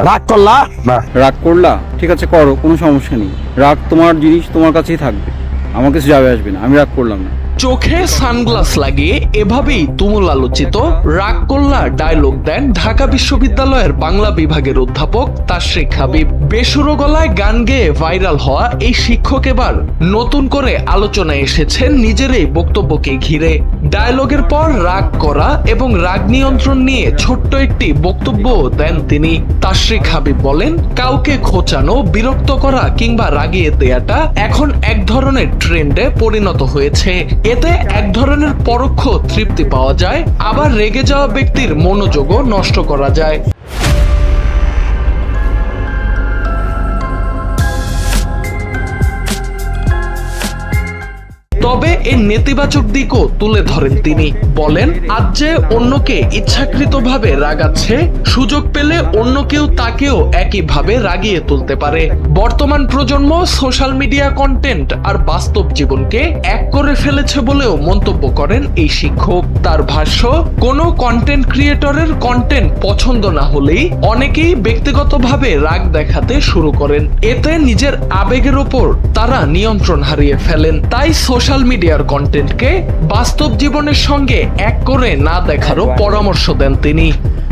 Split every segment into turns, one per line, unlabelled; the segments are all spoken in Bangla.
রাগ করলা?
না,
রাগ করলা? ঠিক আছে করো, কোনো সমস্যা নেই। রাগ তোমার জিনিস, তোমার কাছেই থাকবে, আমার কাছে যাবে আসবে না। আমি রাগ করলাম না।
চোখে সানগ্লাস লাগিয়ে এভাবেই তুমুল আলোচিত রাগ করলা ডায়লগ দেন ঢাকা বিশ্ববিদ্যালয়ের বাংলা বিভাগের অধ্যাপক তাশরিক হাবিব। বেসুরো গলায় গান গেয়ে ভাইরাল হওয়া এই শিক্ষক এবার নতুন করে আলোচনায় এসেছেন নিজের এই বক্তব্যকে ঘিরে। ডায়লগের পর রাগ করা এবং রাগ নিয়ন্ত্রণ নিয়ে ছোট্ট একটি বক্তব্য দেন তিনি। তাশরিক হাবিব বলেন, কাউকে খোঁচানো, বিরক্ত করা কিংবা রাগিয়ে দেয়াটা এখন এক ধরনের ট্রেন্ডে পরিণত হয়েছে। এতে এক ধরনের পরোক্ষ তৃপ্তি পাওয়া যায়, আবার রেগে যাওয়া ব্যক্তির মনোযোগও নষ্ট করা যায়। তবে এর নেতিবাচক দিকও তুলে ধরেন তিনি। বলেন, আজ যে অন্যকে ইচ্ছাকৃতভাবে রাগাচ্ছে, সুযোগ পেলে অন্য কেউ তাকেও একইভাবে রাগিয়ে তুলতে পারে। বর্তমান প্রজন্ম সোশ্যাল মিডিয়া কন্টেন্ট আর বাস্তব জীবনকে এক করে ফেলেছে বলেও মন্তব্য করেন এই শিক্ষক। তার ভাষ্য, কোনো কন্টেন্ট ক্রিয়েটরের কন্টেন্ট পছন্দ না হলেই অনেকেই ব্যক্তিগতভাবে রাগ দেখাতে শুরু করেন। এতে নিজের আবেগের ওপর তারা নিয়ন্ত্রণ হারিয়ে ফেলেন। তাই সোশ্যাল মিডিয়ার কন্টেন্টকে বাস্তব জীবনের সঙ্গে এক করে না দেখারও পরামর্শ দেন তিনি।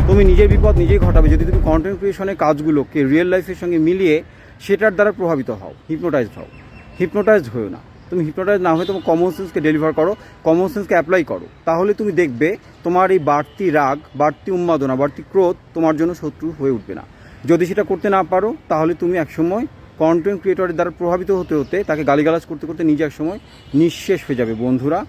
তুমি নিজের বিপদ নিজেই ঘটাবে যদি তুমি কন্টেন্ট ক্রিয়েশনের কাজগুলোকে রিয়েল লাইফের সঙ্গে মিলিয়ে সেটার দ্বারা প্রভাবিত হও, হিপনোটাইজড হও না। তুমি হিপনোটাইজ না হয়ে তোমার কমন সেন্সকে ডেলিভার করো, কমন সেন্সকে অ্যাপ্লাই করো, তাহলে তুমি দেখবে তোমার এই বাড়তি রাগ, বাড়তি উন্মাদনা, বাড়তি ক্রোধ তোমার জন্য শত্রু হয়ে উঠবে না। যদি সেটা করতে না পারো, তাহলে তুমি একসময় কন্টেন্ট ক্রিয়েটরের দ্বারা প্রভাবিত হতে হতে তাকে গালিগালাজ করতে করতে নিজে একসময় নিঃশেষ হয়ে যাবে। বন্ধুরা,